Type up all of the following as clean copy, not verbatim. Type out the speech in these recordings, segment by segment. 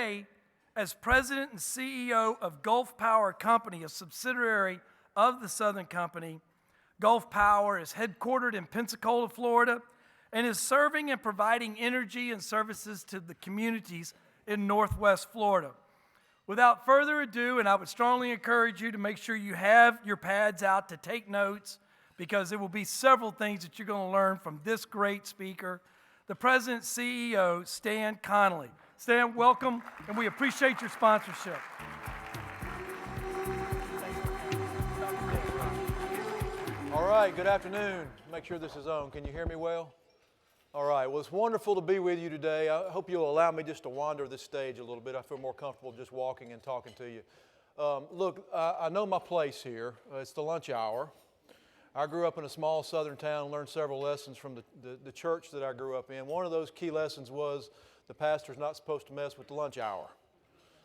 Today, as President and CEO of Gulf Power Company, a subsidiary of the Southern Company, Gulf Power is headquartered in Pensacola, Florida, and is serving and providing energy and services to the communities in Northwest Florida. Without further ado, and I would strongly encourage you to make sure you have your pads out to take notes, because there will be several things that you're going to learn from this great speaker, the President CEO, Stan Connally. Stan, welcome, and we appreciate your sponsorship. All right, good afternoon. Make sure this is on. Can you hear me well? All right, well, it's wonderful to be with you today. I hope you'll allow me just to wander this stage a little bit. I feel more comfortable just walking and talking to you. Look, I know my place here. It's the lunch hour. I grew up in a small southern town and learned several lessons from the church that I grew up in. One of those key lessons was the pastor's not supposed to mess with the lunch hour.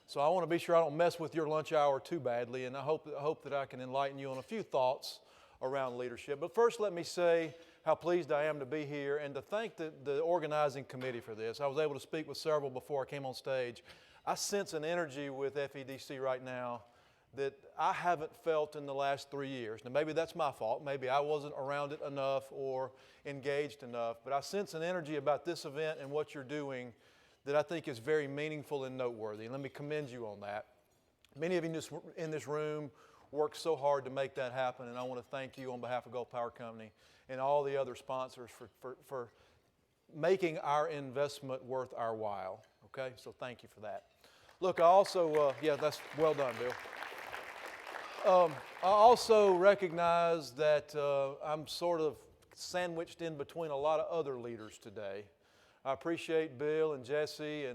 So I want to be sure I don't mess with your lunch hour too badly, and I hope that I can enlighten you on a few thoughts around leadership. But first, let me say how pleased I am to be here and to thank the organizing committee for this. I was able to speak with several before I came on stage. I sense an energy with FEDC right now that I haven't felt in the last 3 years. Now, maybe that's my fault. Maybe I wasn't around it enough or engaged enough. But I sense an energy about this event and what you're doing that I think is very meaningful and noteworthy. And let me commend you on that. Many of you in this room worked so hard to make that happen, and I want to thank you on behalf of Gulf Power Company and all the other sponsors for making our investment worth our while. Okay? So thank you for that. Look, I also, yeah, that's well done, Bill. I also recognize that I'm sort of sandwiched in between a lot of other leaders today. I appreciate Bill and Jesse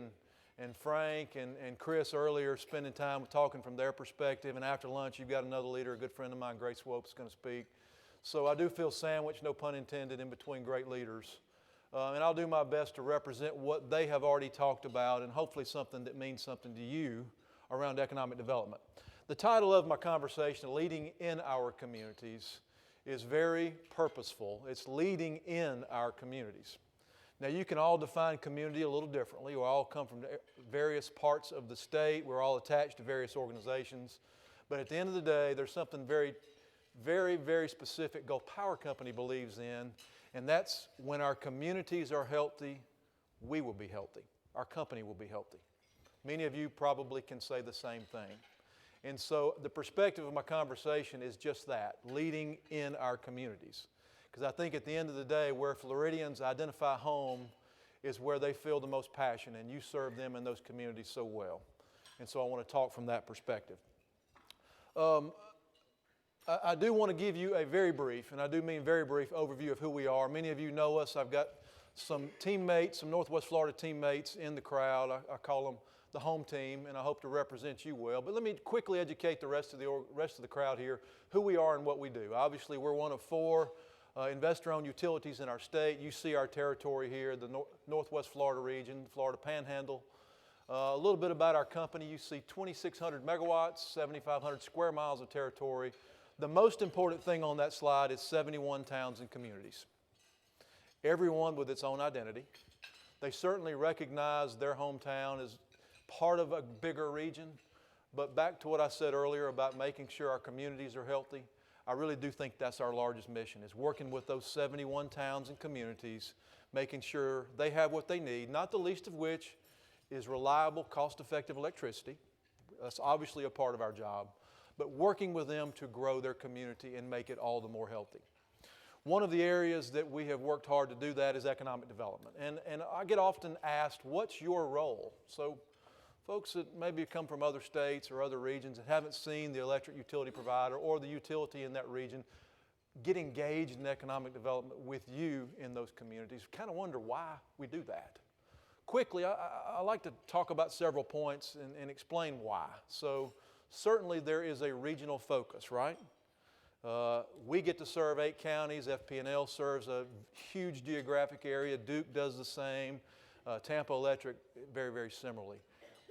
and Frank and Chris earlier spending time talking from their perspective. And after lunch, you've got another leader, a good friend of mine, Grace Swope, is going to speak. So I do feel sandwiched, no pun intended, in between great leaders. And I'll do my best to represent what they have already talked about and hopefully something that means something to you around economic development. The title of my conversation, Leading in Our Communities, is very purposeful. It's leading in our communities. Now, you can all define community a little differently. We all come from various parts of the state. We're all attached to various organizations. But at the end of the day, there's something very, very, very specific Gulf Power Company believes in, and that's when our communities are healthy, we will be healthy. Our company will be healthy. Many of you probably can say the same thing. And so the perspective of my conversation is just that, leading in our communities. Because I think at the end of the day, where Floridians identify home is where they feel the most passion, and you serve them in those communities so well. And so I want to talk from that perspective. I do want to give you a very brief, and I do mean very brief, overview of who we are. Many of you know us. I've got some teammates, some Northwest Florida teammates in the crowd. I call them the home team, and I hope to represent you well. But let me quickly educate the rest of the crowd here who we are and what we do. Obviously, we're one of 4 investor-owned utilities in our state. You see our territory here, the Northwest Florida region, Florida Panhandle. A little bit about our company. You see 2,600 megawatts, 7,500 square miles of territory. The most important thing on that slide is 71 towns and communities. Everyone with its own identity. They certainly recognize their hometown as part of a bigger region, but back to what I said earlier about making sure our communities are healthy, I really do think that's our largest mission, is working with those 71 towns and communities, making sure they have what they need, not the least of which is reliable, cost-effective electricity. That's obviously a part of our job, but working with them to grow their community and make it all the more healthy. One of the areas that we have worked hard to do that is economic development. And I get often asked, what's your role? So folks that maybe come from other states or other regions and haven't seen the electric utility provider or the utility in that region get engaged in economic development with you in those communities, kind of wonder why we do that. Quickly, I like to talk about several points and explain why. So certainly there is a regional focus, right? We get to serve 8 counties. FP&L serves a huge geographic area. Duke does the same. Tampa Electric, very, very similarly.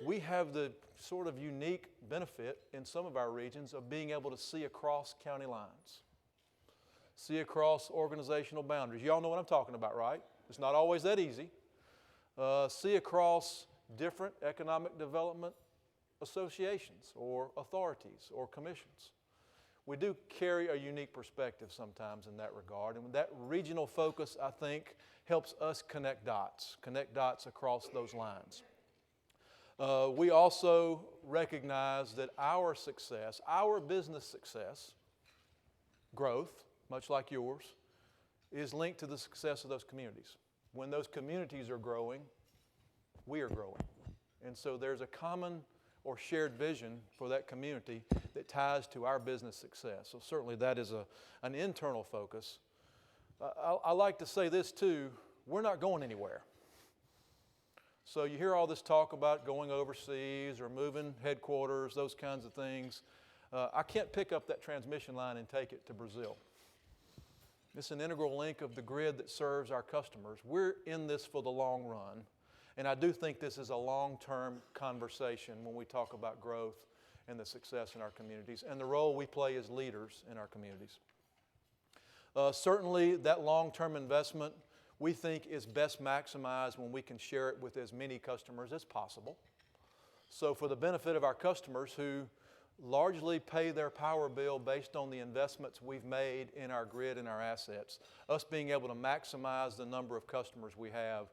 We have the sort of unique benefit in some of our regions of being able to see across county lines, see across organizational boundaries. You all know what I'm talking about, right? It's not always that easy. See across different economic development associations or authorities or commissions. We do carry a unique perspective sometimes in that regard, and that regional focus, I think, helps us connect dots across those lines. We also recognize that our success, our business success, growth, much like yours, is linked to the success of those communities. When those communities are growing, we are growing. And so there's a common or shared vision for that community that ties to our business success. So certainly that is an internal focus. I like to say this too, we're not going anywhere. So you hear all this talk about going overseas or moving headquarters, those kinds of things. I can't pick up that transmission line and take it to Brazil. It's an integral link of the grid that serves our customers. We're in this for the long run. And I do think this is a long-term conversation when we talk about growth and the success in our communities and the role we play as leaders in our communities. Certainly, that long-term investment we think is best maximized when we can share it with as many customers as possible. So for the benefit of our customers who largely pay their power bill based on the investments we've made in our grid and our assets, us being able to maximize the number of customers we have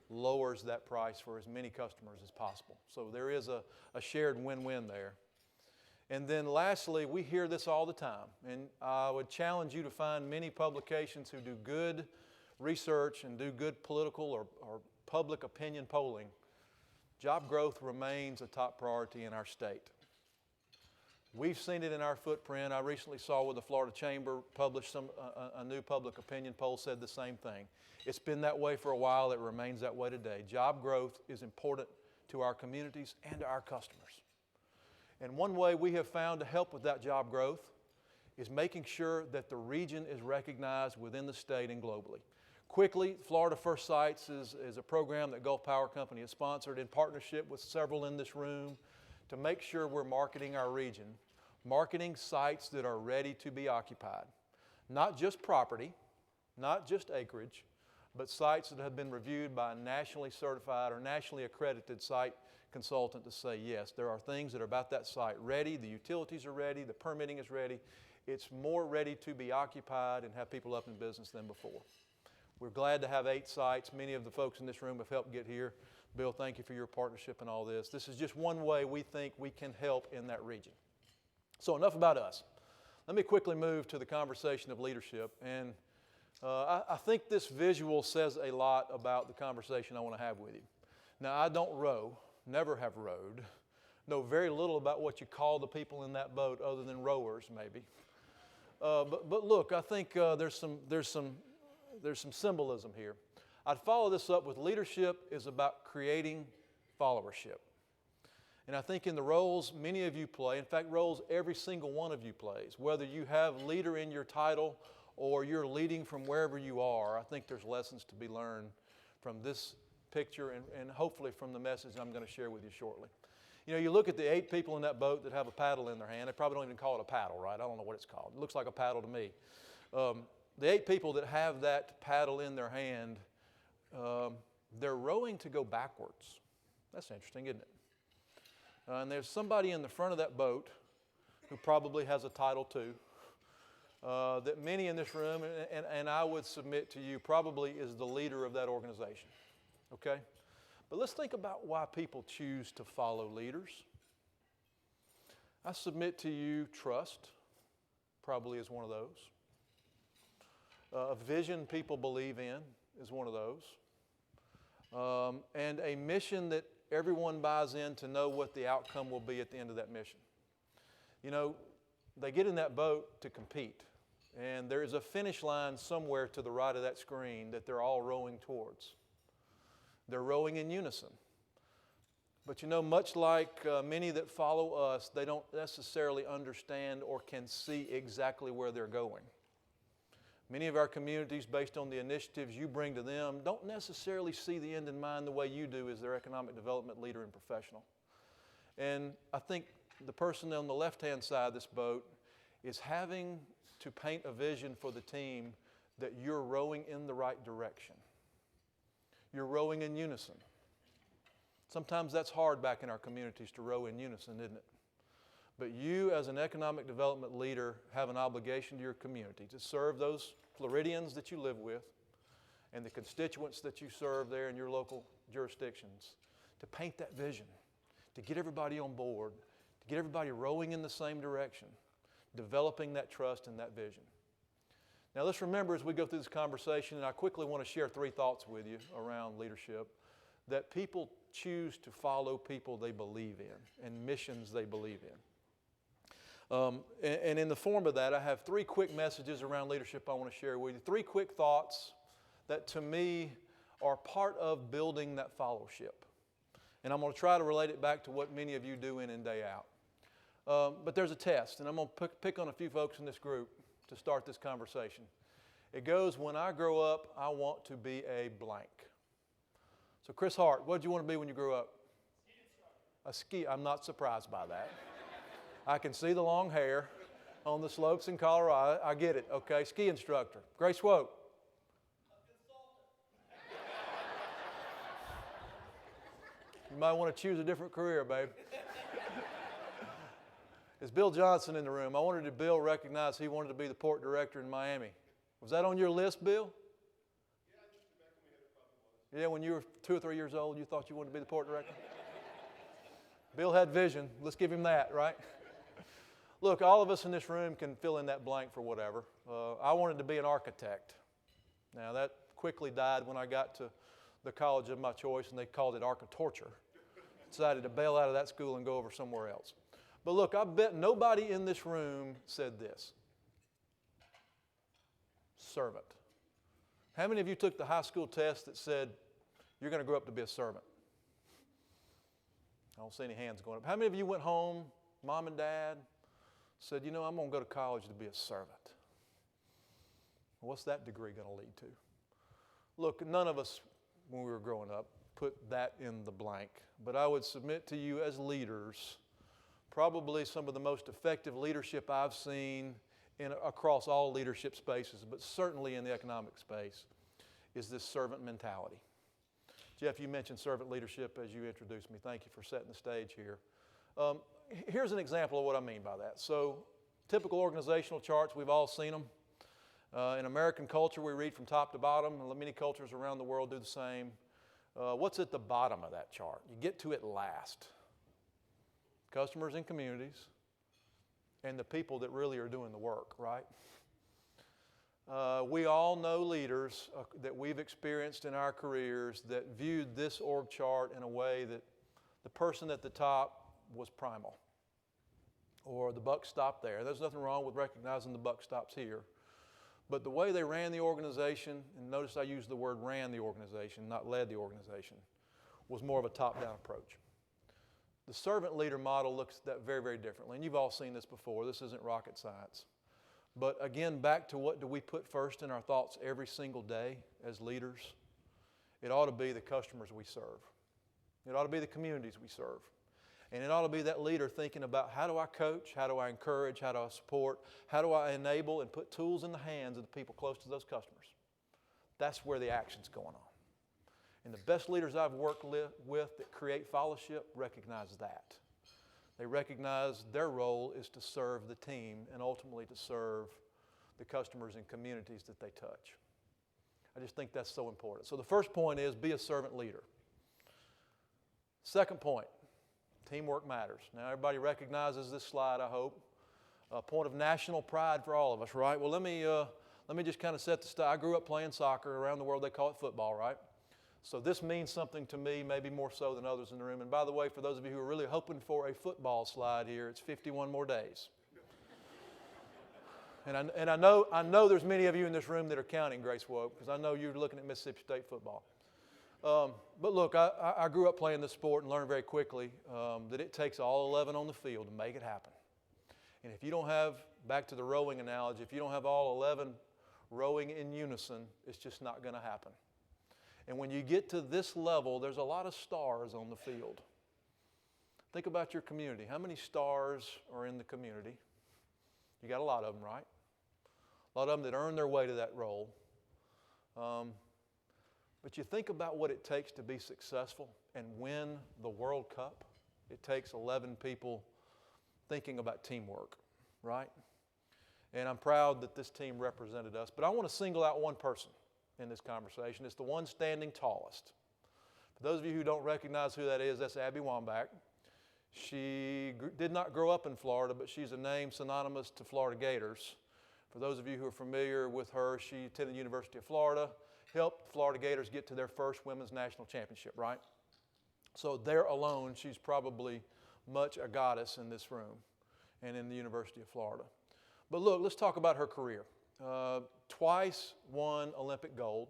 lowers that price for as many customers as possible. So there is a shared win-win there. And then lastly, we hear this all the time, and I would challenge you to find many publications who do good research and do good political or public opinion polling. Job growth remains a top priority in our state. We've seen it in our footprint. I recently saw where the Florida Chamber published a new public opinion poll said the same thing. It's been that way for a while. It remains that way today. Job growth is important to our communities and to our customers. And one way we have found to help with that job growth is making sure that the region is recognized within the state and globally. Quickly, Florida First Sites is a program that Gulf Power Company has sponsored in partnership with several in this room to make sure we're marketing our region, marketing sites that are ready to be occupied. Not just property, not just acreage, but sites that have been reviewed by a nationally certified or nationally accredited site consultant to say, yes, there are things that are about that site ready, the utilities are ready, the permitting is ready. It's more ready to be occupied and have people up in business than before. We're glad to have 8 sites. Many of the folks in this room have helped get here. Bill, thank you for your partnership in all this. This is just one way we think we can help in that region. So enough about us. Let me quickly move to the conversation of leadership. And I think this visual says a lot about the conversation I want to have with you. Now, I don't row, never have rowed, know very little about what you call the people in that boat other than rowers, maybe. But look, I think there's some symbolism here. I'd follow this up with leadership is about creating followership. And I think in the roles many of you play, in fact, roles every single one of you plays, whether you have leader in your title or you're leading from wherever you are, I think there's lessons to be learned from this picture and hopefully from the message I'm going to share with you shortly. You know, you look at the 8 people in that boat that have a paddle in their hand. They probably don't even call it a paddle, right? I don't know what it's called. It looks like a paddle to me. The 8 people that have that paddle in their hand, they're rowing to go backwards. That's interesting, isn't it? And there's somebody in the front of that boat who probably has a title too, that many in this room, and I would submit to you, probably is the leader of that organization, okay? But let's think about why people choose to follow leaders. I submit to you trust probably is one of those. A vision people believe in is one of those. And a mission that everyone buys in to know what the outcome will be at the end of that mission. You know, they get in that boat to compete. And there is a finish line somewhere to the right of that screen that they're all rowing towards. They're rowing in unison. But you know, much like many that follow us, they don't necessarily understand or can see exactly where they're going. Many of our communities, based on the initiatives you bring to them, don't necessarily see the end in mind the way you do as their economic development leader and professional. And I think the person on the left-hand side of this boat is having to paint a vision for the team that you're rowing in the right direction. You're rowing in unison. Sometimes that's hard back in our communities to row in unison, isn't it? But you, as an economic development leader, have an obligation to your community to serve those Floridians that you live with and the constituents that you serve there in your local jurisdictions, to paint that vision, to get everybody on board, to get everybody rowing in the same direction, developing that trust and that vision. Now let's remember as we go through this conversation, and I quickly want to share 3 thoughts with you around leadership, that people choose to follow people they believe in and missions they believe in. And in the form of that, I have 3 quick messages around leadership I want to share with you. 3 quick thoughts that to me are part of building that fellowship. And I'm going to try to relate it back to what many of you do in and day out. But there's a test, and I'm going to pick on a few folks in this group to start this conversation. It goes, when I grow up, I want to be a blank. So Chris Hart, what did you want to be when you grew up? A ski. I'm not surprised by that. I can see the long hair on the slopes in Colorado. I get it. Okay, ski instructor. Grace Woke. You might want to choose a different career, babe. Is Bill Johnson in the room? I wondered if Bill recognized he wanted to be the port director in Miami. Was that on your list, Bill? Yeah, when you were 2 or 3 years old, you thought you wanted to be the port director? Bill had vision. Let's give him that, right? Look, all of us in this room can fill in that blank for whatever. I wanted to be an architect. Now, that quickly died when I got to the college of my choice, and they called it architorture. Decided to bail out of that school and go over somewhere else. But look, I bet nobody in this room said this. Servant. How many of you took the high school test that said, you're going to grow up to be a servant? I don't see any hands going up. How many of you went home, mom and dad, said, you know, I'm going to go to college to be a servant? What's that degree going to lead to? Look, none of us, when we were growing up, put that in the blank. But I would submit to you as leaders, probably some of the most effective leadership I've seen across all leadership spaces, but certainly in the economic space, is this servant mentality. Jeff, you mentioned servant leadership as you introduced me. Thank you for setting the stage here. Here's an example of what I mean by that. So, typical organizational charts, we've all seen them. In American culture, we read from top to bottom, and many cultures around the world do the same. What's at the bottom of that chart? You get to it last. Customers and communities, and the people that really are doing the work, right? We all know leaders that we've experienced in our careers that viewed this org chart in a way that the person at the top was primal, or the buck stopped there. There's nothing wrong with recognizing the buck stops here. But the way they ran the organization, and notice I used the word ran the organization, not led the organization, was more of a top-down approach. The servant leader model looks at that very, very differently. And you've all seen this before. This isn't rocket science. But again, back to what do we put first in our thoughts every single day as leaders? It ought to be the customers we serve. It ought to be the communities we serve. And it ought to be that leader thinking about, how do I coach? How do I encourage? How do I support? How do I enable and put tools in the hands of the people close to those customers? That's where the action's going on. And the best leaders I've worked with that create fellowship recognize that. They recognize their role is to serve the team and ultimately to serve the customers and communities that they touch. I just think that's so important. So the first point is be a servant leader. Second point, teamwork matters. Now everybody recognizes this slide, I hope. A point of national pride for all of us, right? Well, let me just kind of set the stage. I grew up playing soccer. Around the world they call it football, right? So this means something to me, maybe more so than others in the room. And by the way, for those of you who are really hoping for a football slide here, it's 51 more days. And I know there's many of you in this room that are counting, Grace Woke, because I know you're looking at Mississippi State football. But look, I grew up playing this sport and learned very quickly that it takes all 11 on the field to make it happen. And if you don't have, back to the rowing analogy, if you don't have all 11 rowing in unison, it's just not going to happen. And when you get to this level, there's a lot of stars on the field. Think about your community. How many stars are in the community? You got a lot of them, right? A lot of them that earn their way to that role. But you think about what it takes to be successful. and win the World Cup, it takes 11 people thinking about teamwork, right? And I'm proud that this team represented us. But I want to single out one person in this conversation. It's the one standing tallest. For those of you who don't recognize who that is, that's Abby Wambach. She did not grow up in Florida, but she's a name synonymous to Florida Gators. For those of you who are familiar with her, she attended the University of Florida, helped Florida Gators get to their first women's national championship, right? So there alone, she's probably much a goddess in this room and in the University of Florida. But look, let's talk about her career. Twice won Olympic gold,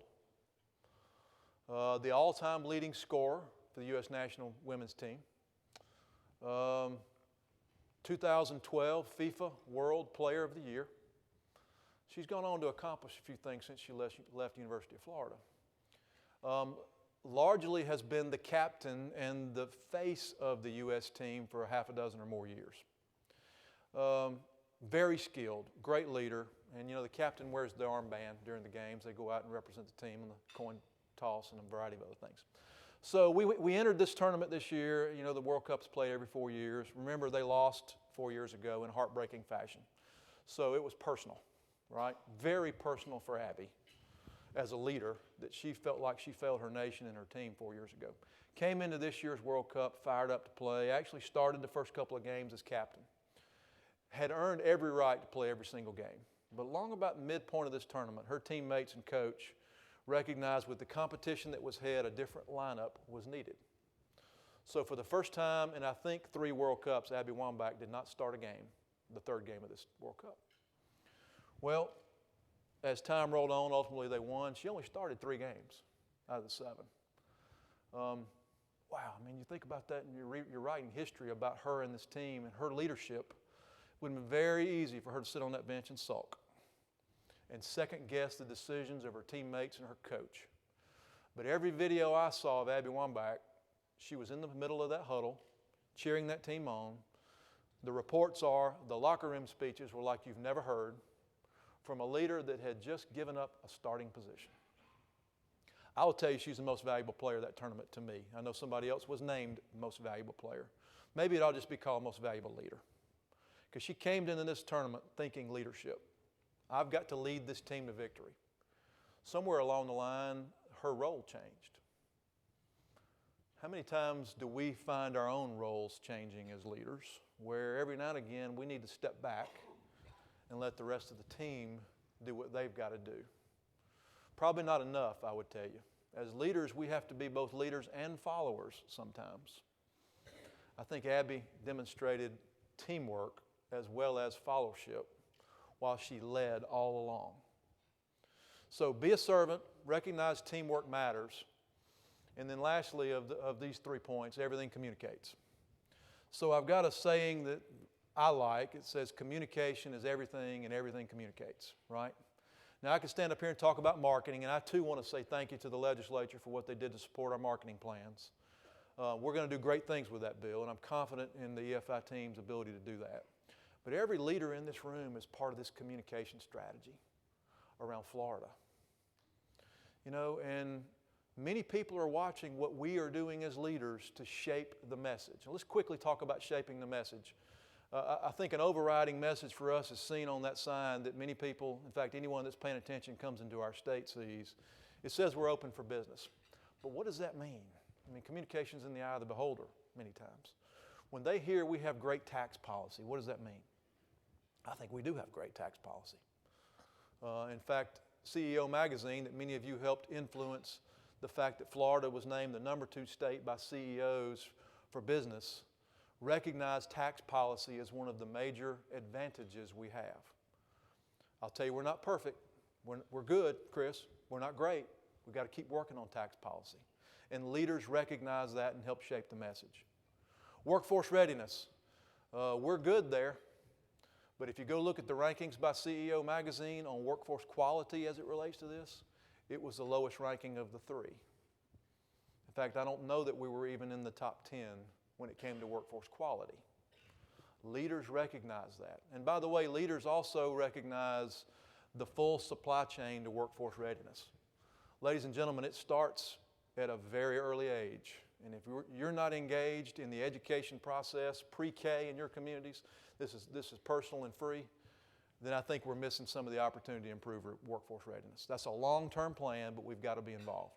the all-time leading scorer for the U.S. national women's team, 2012 FIFA World Player of the Year. She's gone on to accomplish a few things since she left the University of Florida. Largely has been the captain and the face of the U.S. team for a half a dozen or more years. Very skilled, great leader, and you know the captain wears the armband during the games. They go out and represent the team in the coin toss and a variety of other things. So we entered this tournament this year. You know the World Cup's played every 4 years. Remember they lost 4 years ago in heartbreaking fashion. So it was personal, right? Very personal for Abby as a leader that she felt like she failed her nation and her team 4 years ago. Came into this year's World Cup fired up to play, actually started the first couple of games as captain. Had earned every right to play every single game. But along about the midpoint of this tournament, her teammates and coach recognized with the competition that was ahead, a different lineup was needed. So for the first time in I think 3 World Cups, Abby Wambach did not start a game, the third game of this World Cup. Well, as time rolled on, ultimately they won. She only started 3 games out of the 7. Wow, I mean, you think about that and you're writing history about her and this team and her leadership. It would have been very easy for her to sit on that bench and sulk and second guess the decisions of her teammates and her coach. But every video I saw of Abby Wambach, she was in the middle of that huddle, cheering that team on. The reports are the locker room speeches were like you've never heard from a leader that had just given up a starting position. I will tell you she's the most valuable player of that tournament to me. I know somebody else was named most valuable player. Maybe it ought to just be called most valuable leader. Because she came into this tournament thinking leadership. I've got to lead this team to victory. Somewhere along the line, her role changed. How many times do we find our own roles changing as leaders, where every now and again we need to step back and let the rest of the team do what they've got to do? Probably not enough, I would tell you. As leaders, we have to be both leaders and followers sometimes. I think Abby demonstrated teamwork as well as followership while she led all along. So be a servant, recognize teamwork matters, and then lastly of these 3 points, everything communicates. So I've got a saying that I like. It says communication is everything and everything communicates, right? Now I could stand up here and talk about marketing, and I too want to say thank you to the legislature for what they did to support our marketing plans. We're going to do great things with that bill, and I'm confident in the EFI team's ability to do that. But every leader in this room is part of this communication strategy around Florida. You know, and many people are watching what we are doing as leaders to shape the message. Now, let's quickly talk about shaping the message. I think an overriding message for us is seen on that sign that many people, in fact, anyone that's paying attention comes into our state sees. It says we're open for business. But what does that mean? I mean, communication's in the eye of the beholder many times. When they hear we have great tax policy, what does that mean? I think we do have great tax policy. In fact, CEO Magazine, that many of you helped influence the fact that Florida was named the #2 state by CEOs for business, recognized tax policy as one of the major advantages we have. I'll tell you, we're not perfect. We're good, Chris. We're not great. We've got to keep working on tax policy. And leaders recognize that and help shape the message. Workforce readiness. We're good there. But if you go look at the rankings by CEO Magazine on workforce quality as it relates to this, it was the lowest ranking of the 3. In fact, I don't know that we were even in the top 10 when it came to workforce quality. Leaders recognize that. And by the way, leaders also recognize the full supply chain to workforce readiness. Ladies and gentlemen, it starts at a very early age And if you're not engaged in the education process, pre-K in your communities, this is personal and free, then I think we're missing some of the opportunity to improve workforce readiness. That's a long-term plan, but we've got to be involved.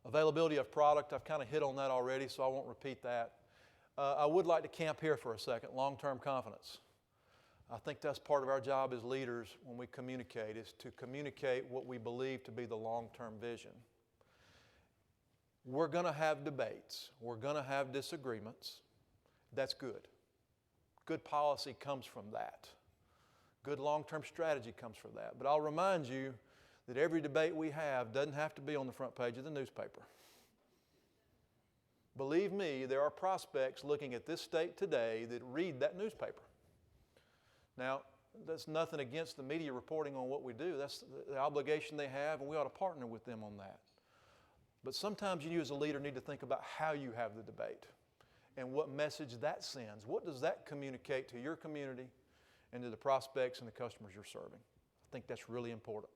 Availability of product, I've kind of hit on that already, so I won't repeat that. I would like to camp here for a second, long-term confidence. I think that's part of our job as leaders when we communicate, is to communicate what we believe to be the long-term vision. We're going to have debates. We're going to have disagreements. That's good. Good policy comes from that. Good long-term strategy comes from that. But I'll remind you that every debate we have doesn't have to be on the front page of the newspaper. Believe me, there are prospects looking at this state today that read that newspaper. Now, that's nothing against the media reporting on what we do. That's the obligation they have, and we ought to partner with them on that. But sometimes you as a leader need to think about how you have the debate and what message that sends. What does that communicate to your community and to the prospects and the customers you're serving? I think that's really important.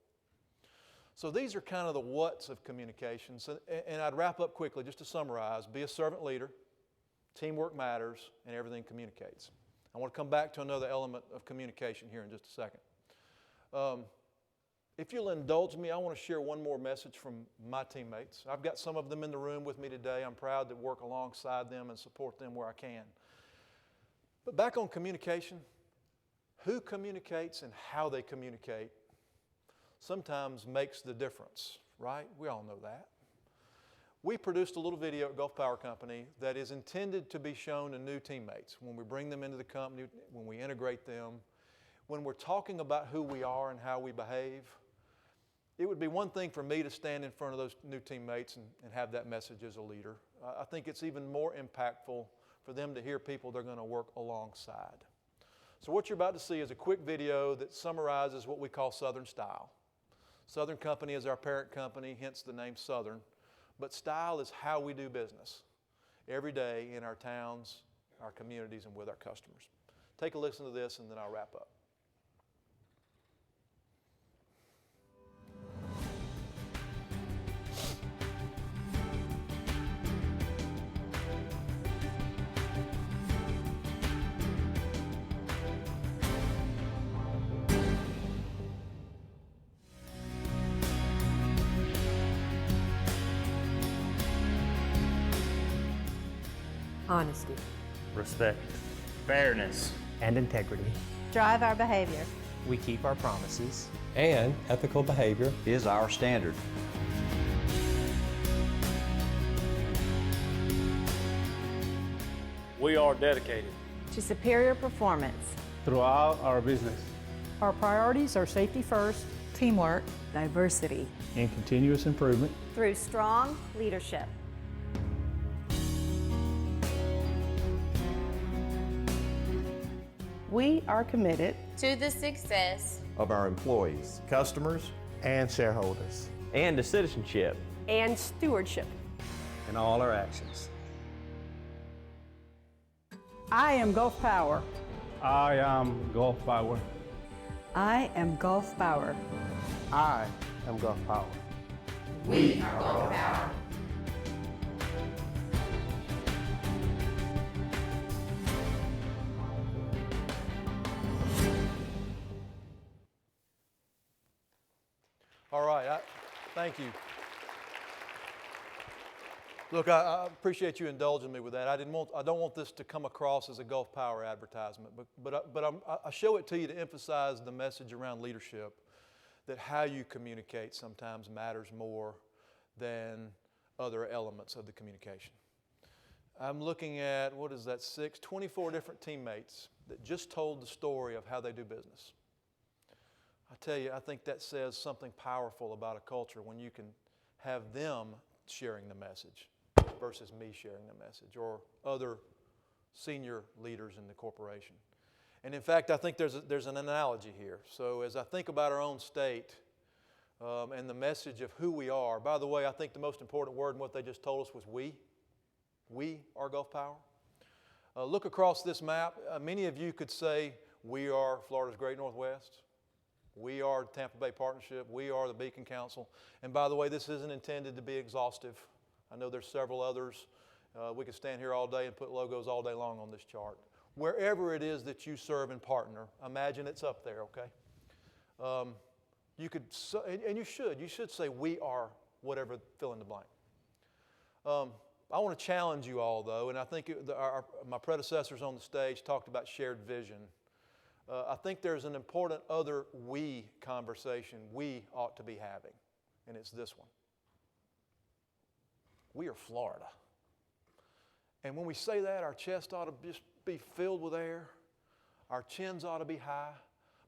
So these are kind of the what's of communication. So, and I'd wrap up quickly just to summarize. Be a servant leader, teamwork matters, and everything communicates. I want to come back to another element of communication here in just a second. If you'll indulge me, I want to share one more message from my teammates. I've got some of them in the room with me today. I'm proud to work alongside them and support them where I can. But back on communication, who communicates and how they communicate sometimes makes the difference, right? We all know that. We produced a little video at Gulf Power Company that is intended to be shown to new teammates when we bring them into the company, when we integrate them, when we're talking about who we are and how we behave. It would be one thing for me to stand in front of those new teammates and have that message as a leader. I think it's even more impactful for them to hear people they're going to work alongside. So what you're about to see is a quick video that summarizes what we call Southern Style. Southern Company is our parent company, hence the name Southern. But style is how we do business every day in our towns, our communities, and with our customers. Take a listen to this and then I'll wrap up. Honesty, respect, fairness, and integrity. Drive our behavior. We keep our promises. And ethical behavior is our standard. We are dedicated to superior performance throughout our business. Our priorities are safety first, teamwork, diversity, and continuous improvement through strong leadership. We are committed to the success of our employees, customers, and shareholders, and to citizenship and stewardship in all our actions. I am Gulf Power. I am Gulf Power. I am Gulf Power. I am Gulf Power. We are Gulf Power. All right, thank you. Look, I appreciate you indulging me with that. I don't want this to come across as a Gulf Power advertisement, but I show it to you to emphasize the message around leadership, that how you communicate sometimes matters more than other elements of the communication. I'm looking at, 24 different teammates that just told the story of how they do business. I tell you, I think that says something powerful about a culture when you can have them sharing the message versus me sharing the message, or other senior leaders in the corporation. And in fact, I think there's an analogy here. So as I think about our own state and the message of who we are, by the way, I think the most important word in what they just told us was we. We are Gulf Power. Look across this map. Many of you could say, we are Florida's Great Northwest. We are the Tampa Bay Partnership. We are the Beacon Council. And by the way, this isn't intended to be exhaustive. I know there's several others. We could stand here all day and put logos all day long on this chart. Wherever it is that you serve and partner, imagine it's up there, okay? You could, and you should say, we are whatever, fill in the blank. I want to challenge you all, though, and I think my predecessors on the stage talked about shared vision. I think there's an important other we conversation we ought to be having, and it's this one. We are Florida. And when we say that, our chest ought to just be filled with air. Our chins ought to be high,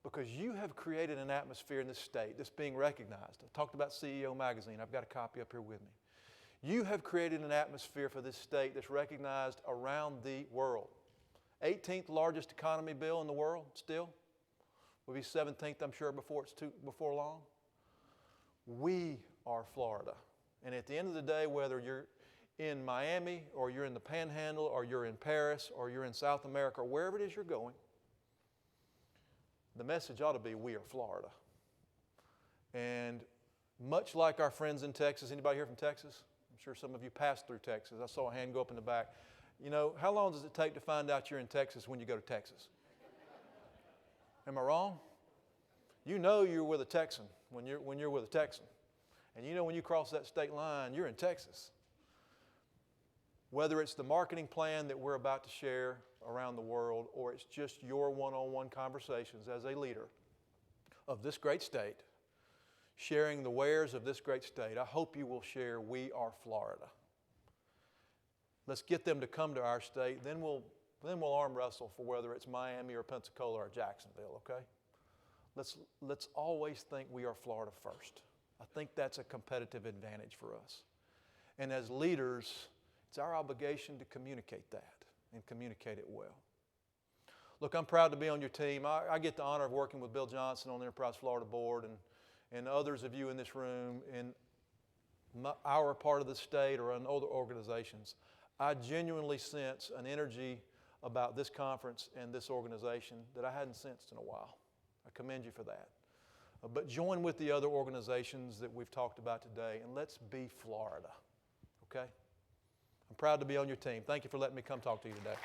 because you have created an atmosphere in this state that's being recognized. I talked about CEO Magazine. I've got a copy up here with me. You have created an atmosphere for this state that's recognized around the world. 18th largest economy bill in the world still. Will be 17th, I'm sure, before long. We are Florida. And at the end of the day, whether you're in Miami or you're in the Panhandle or you're in Paris or you're in South America or wherever it is you're going, the message ought to be, we are Florida. And much like our friends in Texas, anybody here from Texas? I'm sure some of you passed through Texas. I saw a hand go up in the back. You know, how long does it take to find out you're in Texas when you go to Texas? Am I wrong? You know you're with a Texan when you're with a Texan. And you know when you cross that state line, you're in Texas. Whether it's the marketing plan that we're about to share around the world, or it's just your one-on-one conversations as a leader of this great state, sharing the wares of this great state, I hope you will share, we are Florida. Let's get them to come to our state, then we'll arm wrestle for whether it's Miami or Pensacola or Jacksonville, okay? Let's always think we are Florida first. I think that's a competitive advantage for us. And as leaders, it's our obligation to communicate that and communicate it well. Look, I'm proud to be on your team. I get the honor of working with Bill Johnson on the Enterprise Florida Board and others of you in this room in our part of the state or in other organizations. I genuinely sense an energy about this conference and this organization that I hadn't sensed in a while. I commend you for that. But join with the other organizations that we've talked about today, and let's be Florida, okay? I'm proud to be on your team. Thank you for letting me come talk to you today.